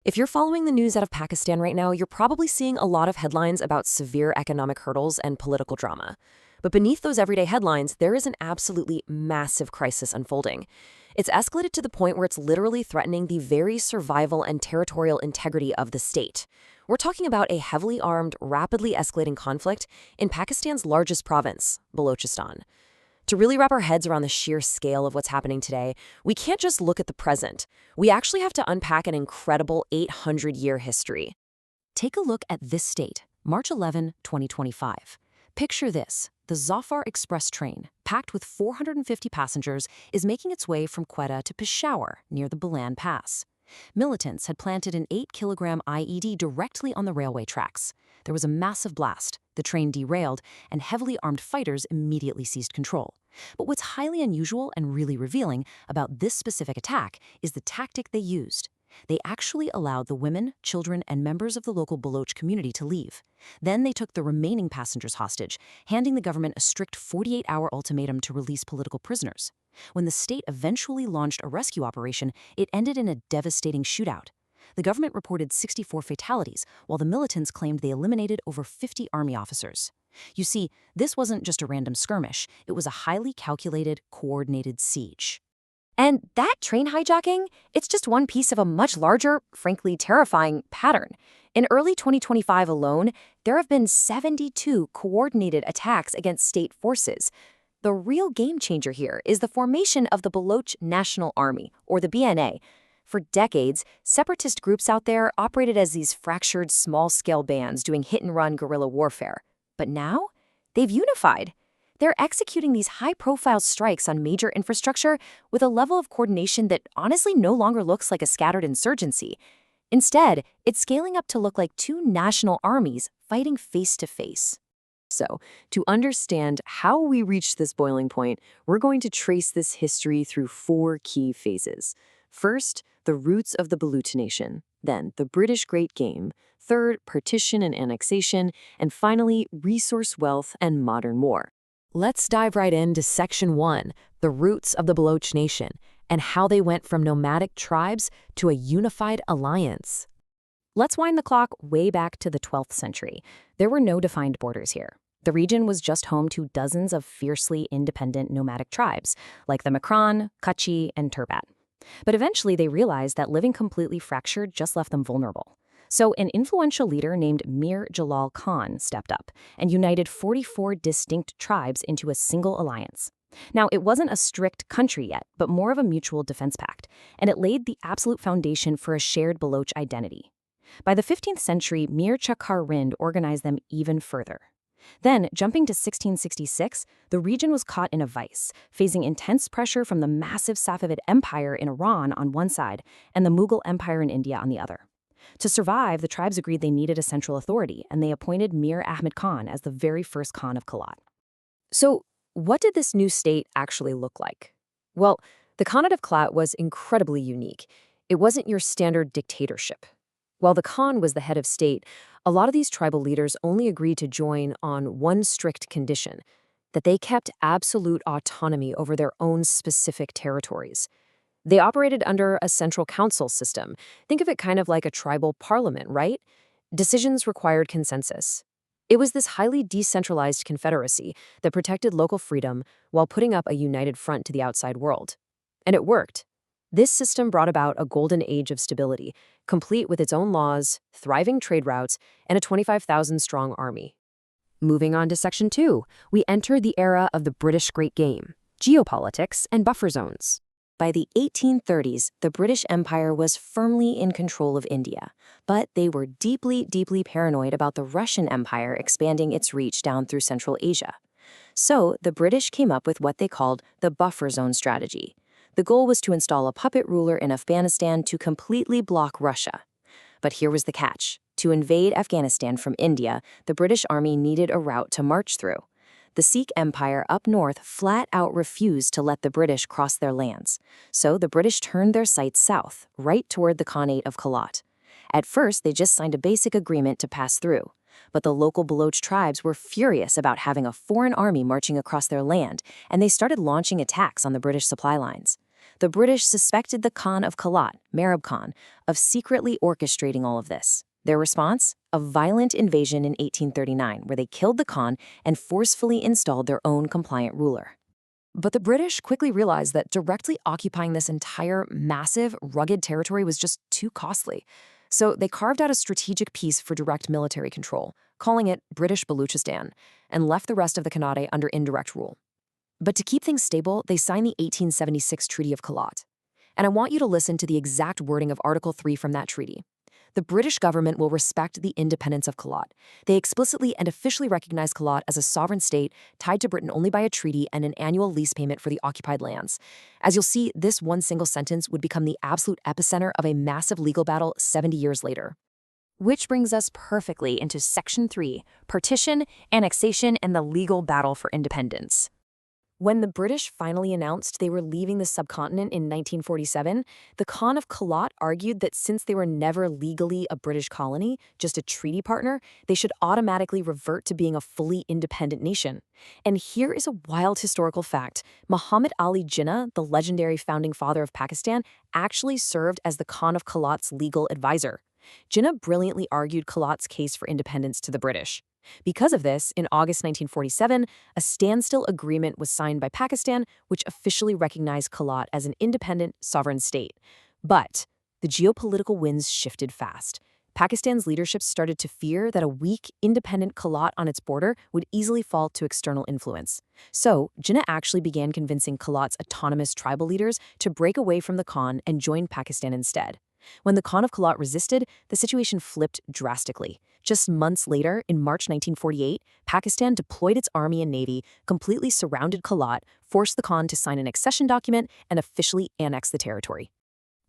If you're following the news out of Pakistan right now, you're probably seeing a lot of headlines about severe economic hurdles and political drama. But beneath those everyday headlines, there is an absolutely massive crisis unfolding. It's escalated to the point where it's literally threatening the very survival and territorial integrity of the state. We're talking about a heavily armed, rapidly escalating conflict in Pakistan's largest province, Balochistan. To really wrap our heads around the sheer scale of what's happening today, we can't just look at the present. We actually have to unpack an incredible 800-year history. Take a look at this state, March 11, 2025. Picture this. The Zafar Express train, packed with 450 passengers, is making its way from Quetta to Peshawar, near the Bolan Pass. Militants had planted an 8-kilogram IED directly on the railway tracks. There was a massive blast, the train derailed, and heavily armed fighters immediately seized control. But what's highly unusual and really revealing about this specific attack is the tactic they used. They actually allowed the women, children, and members of the local Baloch community to leave. Then they took the remaining passengers hostage, handing the government a strict 48-hour ultimatum to release political prisoners. When the state eventually launched a rescue operation, it ended in a devastating shootout. The government reported 64 fatalities, while the militants claimed they eliminated over 50 army officers. You see, this wasn't just a random skirmish, it was a highly calculated, coordinated siege. And that train hijacking, it's just one piece of a much larger, frankly terrifying pattern. In early 2025 alone, there have been 72 coordinated attacks against state forces. The real game changer here is the formation of the Baloch National Army, or the BNA. For decades, separatist groups out there operated as these fractured, small-scale bands doing hit-and-run guerrilla warfare. But now, they've unified. They're executing these high-profile strikes on major infrastructure with a level of coordination that honestly no longer looks like a scattered insurgency. Instead, it's scaling up to look like two national armies fighting face-to-face. So, to understand how we reached this boiling point, we're going to trace this history through 4 key phases. First, the roots of the Balochistan, then the British Great Game, third, partition and annexation, and finally, resource wealth and modern war. Let's dive right into Section 1, the roots of the Baloch Nation, and how they went from nomadic tribes to a unified alliance. Let's wind the clock way back to the 12th century. There were no defined borders here. The region was just home to dozens of fiercely independent nomadic tribes, like the Makran, Kutchi, and Turbat. But eventually they realized that living completely fractured just left them vulnerable. So an influential leader named Mir Jalal Khan stepped up and united 44 distinct tribes into a single alliance. Now, it wasn't a strict country yet, but more of a mutual defense pact, and it laid the absolute foundation for a shared Baloch identity. By the 15th century, Mir Chakar Rind organized them even further. Then, jumping to 1666, the region was caught in a vice, facing intense pressure from the massive Safavid Empire in Iran on one side and the Mughal Empire in India on the other. To survive, the tribes agreed they needed a central authority, and they appointed Mir Ahmed Khan as the very first Khan of Kalat. So, what did this new state actually look like? Well, the Khanate of Kalat was incredibly unique. It wasn't your standard dictatorship. While the Khan was the head of state, a lot of these tribal leaders only agreed to join on one strict condition, that they kept absolute autonomy over their own specific territories. They operated under a central council system. Think of it kind of like a tribal parliament, right? Decisions required consensus. It was this highly decentralized confederacy that protected local freedom while putting up a united front to the outside world. And it worked. This system brought about a golden age of stability, complete with its own laws, thriving trade routes, and a 25,000-strong army. Moving on to Section 2, we enter the era of the British Great Game, geopolitics and buffer zones. By the 1830s, the British Empire was firmly in control of India, but they were deeply, deeply paranoid about the Russian Empire expanding its reach down through Central Asia. So the British came up with what they called the buffer zone strategy. The goal was to install a puppet ruler in Afghanistan to completely block Russia. But here was the catch. To invade Afghanistan from India, the British Army needed a route to march through. The Sikh Empire up north flat out refused to let the British cross their lands. So the British turned their sights south, right toward the Khanate of Kalat. At first, they just signed a basic agreement to pass through. But the local Baloch tribes were furious about having a foreign army marching across their land, and they started launching attacks on the British supply lines. The British suspected the Khan of Kalat, Merab Khan, of secretly orchestrating all of this. Their response? A violent invasion in 1839, where they killed the Khan and forcefully installed their own compliant ruler. But the British quickly realized that directly occupying this entire massive, rugged territory was just too costly. So they carved out a strategic piece for direct military control, calling it British Balochistan, and left the rest of the Khanate under indirect rule. But to keep things stable, they signed the 1876 Treaty of Kalat. And I want you to listen to the exact wording of Article 3 from that treaty. The British government will respect the independence of Kalat. They explicitly and officially recognize Kalat as a sovereign state tied to Britain only by a treaty and an annual lease payment for the occupied lands. As you'll see, this one single sentence would become the absolute epicenter of a massive legal battle 70 years later. Which brings us perfectly into Section 3, Partition, Annexation, and the Legal Battle for Independence. When the British finally announced they were leaving the subcontinent in 1947, the Khan of Kalat argued that since they were never legally a British colony, just a treaty partner, they should automatically revert to being a fully independent nation. And here is a wild historical fact. Muhammad Ali Jinnah, the legendary founding father of Pakistan, actually served as the Khan of Kalat's legal advisor. Jinnah brilliantly argued Kalat's case for independence to the British. Because of this, in August 1947, a standstill agreement was signed by Pakistan, which officially recognized Kalat as an independent, sovereign state. But the geopolitical winds shifted fast. Pakistan's leadership started to fear that a weak, independent Kalat on its border would easily fall to external influence. So, Jinnah actually began convincing Kalat's autonomous tribal leaders to break away from the Khan and join Pakistan instead. When the Khan of Kalat resisted, the situation flipped drastically. Just months later, in March 1948, Pakistan deployed its army and navy, completely surrounded Kalat, forced the Khan to sign an accession document, and officially annexed the territory.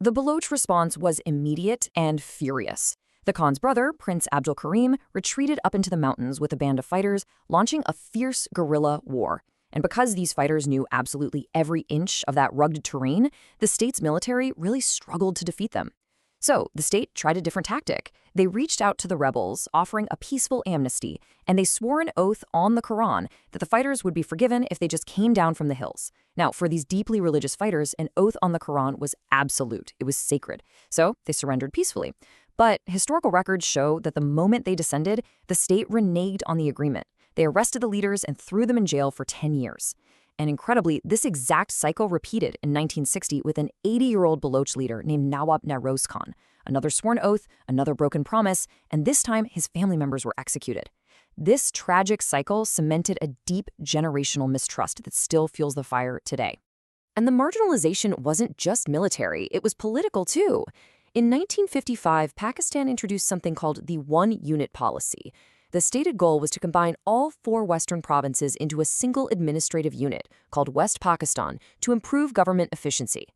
The Baloch response was immediate and furious. The Khan's brother, Prince Abdul Karim, retreated up into the mountains with a band of fighters, launching a fierce guerrilla war. And because these fighters knew absolutely every inch of that rugged terrain, the state's military really struggled to defeat them. So the state tried a different tactic. They reached out to the rebels, offering a peaceful amnesty, and they swore an oath on the Quran that the fighters would be forgiven if they just came down from the hills. Now, for these deeply religious fighters, an oath on the Quran was absolute. It was sacred. So they surrendered peacefully. But historical records show that the moment they descended, the state reneged on the agreement. They arrested the leaders and threw them in jail for 10 years. And incredibly, this exact cycle repeated in 1960 with an 80-year-old Baloch leader named Nawab Naroz Khan. Another sworn oath, another broken promise, and this time his family members were executed. This tragic cycle cemented a deep generational mistrust that still fuels the fire today. And the marginalization wasn't just military, it was political too. In 1955, Pakistan introduced something called the One Unit Policy. The stated goal was to combine all 4 Western provinces into a single administrative unit called West Pakistan to improve government efficiency.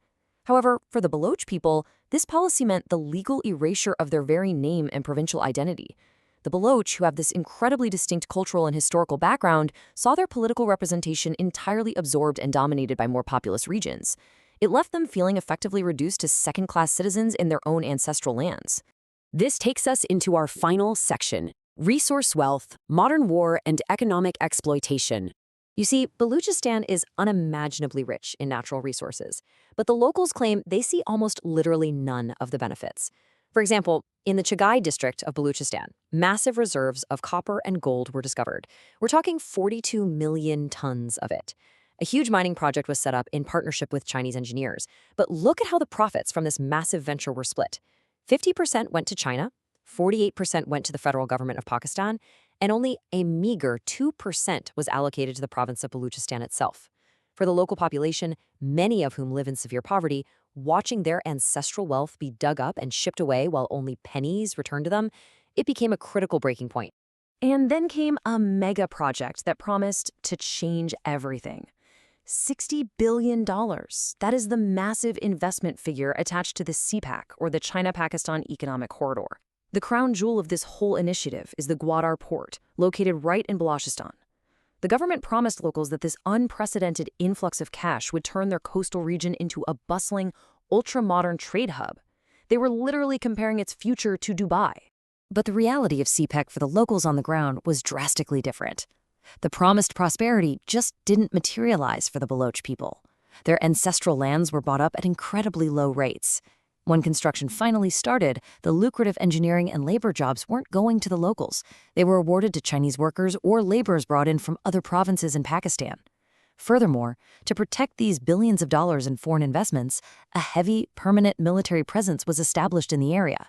However, for the Baloch people, this policy meant the legal erasure of their very name and provincial identity. The Baloch, who have this incredibly distinct cultural and historical background, saw their political representation entirely absorbed and dominated by more populous regions. It left them feeling effectively reduced to second-class citizens in their own ancestral lands. This takes us into our final section: resource wealth, modern war, and economic exploitation. You see, Balochistan is unimaginably rich in natural resources, but the locals claim they see almost literally none of the benefits. For example, in the Chagai district of Balochistan, massive reserves of copper and gold were discovered. We're talking 42 million tons of it. A huge mining project was set up in partnership with Chinese engineers. But look at how the profits from this massive venture were split. 50% went to China, 48% went to the federal government of Pakistan, and only a meager 2% was allocated to the province of Balochistan itself. For the local population, many of whom live in severe poverty, watching their ancestral wealth be dug up and shipped away while only pennies returned to them, it became a critical breaking point. And then came a mega project that promised to change everything. $60 billion. That is the massive investment figure attached to the CPEC, or the China-Pakistan Economic Corridor. The crown jewel of this whole initiative is the Gwadar port, located right in Balochistan. The government promised locals that this unprecedented influx of cash would turn their coastal region into a bustling, ultra-modern trade hub. They were literally comparing its future to Dubai. But the reality of CPEC for the locals on the ground was drastically different. The promised prosperity just didn't materialize for the Baloch people. Their ancestral lands were bought up at incredibly low rates. When construction finally started, the lucrative engineering and labor jobs weren't going to the locals. They were awarded to Chinese workers or laborers brought in from other provinces in Pakistan. Furthermore, to protect these billions of dollars in foreign investments, a heavy, permanent military presence was established in the area.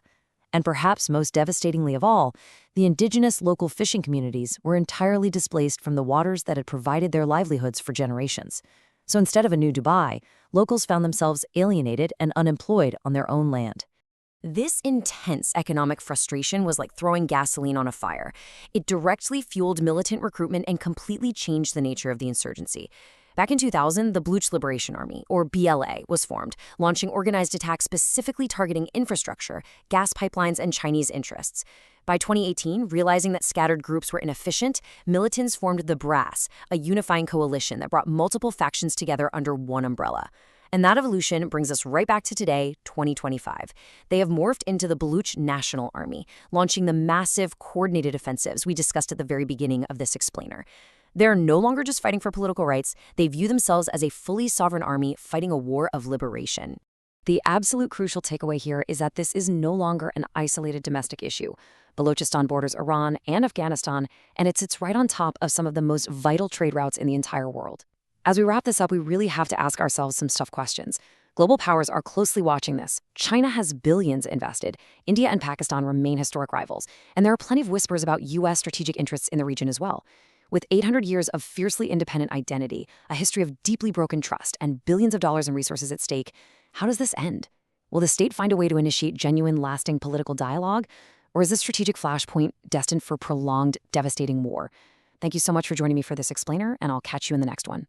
And perhaps most devastatingly of all, the indigenous local fishing communities were entirely displaced from the waters that had provided their livelihoods for generations. So instead of a new Dubai, locals found themselves alienated and unemployed on their own land. This intense economic frustration was like throwing gasoline on a fire. It directly fueled militant recruitment and completely changed the nature of the insurgency. Back in 2000, the Baloch Liberation Army, or BLA, was formed, launching organized attacks specifically targeting infrastructure, gas pipelines, and Chinese interests. By 2018, realizing that scattered groups were inefficient, militants formed the Brass, a unifying coalition that brought multiple factions together under one umbrella. And that evolution brings us right back to today, 2025. They have morphed into the Baloch National Army, launching the massive, coordinated offensives we discussed at the very beginning of this explainer. They're no longer just fighting for political rights, they view themselves as a fully sovereign army fighting a war of liberation. The absolute crucial takeaway here is that this is no longer an isolated domestic issue. Balochistan borders Iran and Afghanistan, and it sits right on top of some of the most vital trade routes in the entire world. As we wrap this up, we really have to ask ourselves some tough questions. Global powers are closely watching this. China has billions invested. India and Pakistan remain historic rivals. And there are plenty of whispers about U.S. strategic interests in the region as well. With 800 years of fiercely independent identity, a history of deeply broken trust, and billions of dollars in resources at stake, how does this end? Will the state find a way to initiate genuine, lasting political dialogue? Or is this strategic flashpoint destined for prolonged, devastating war? Thank you so much for joining me for this explainer, and I'll catch you in the next one.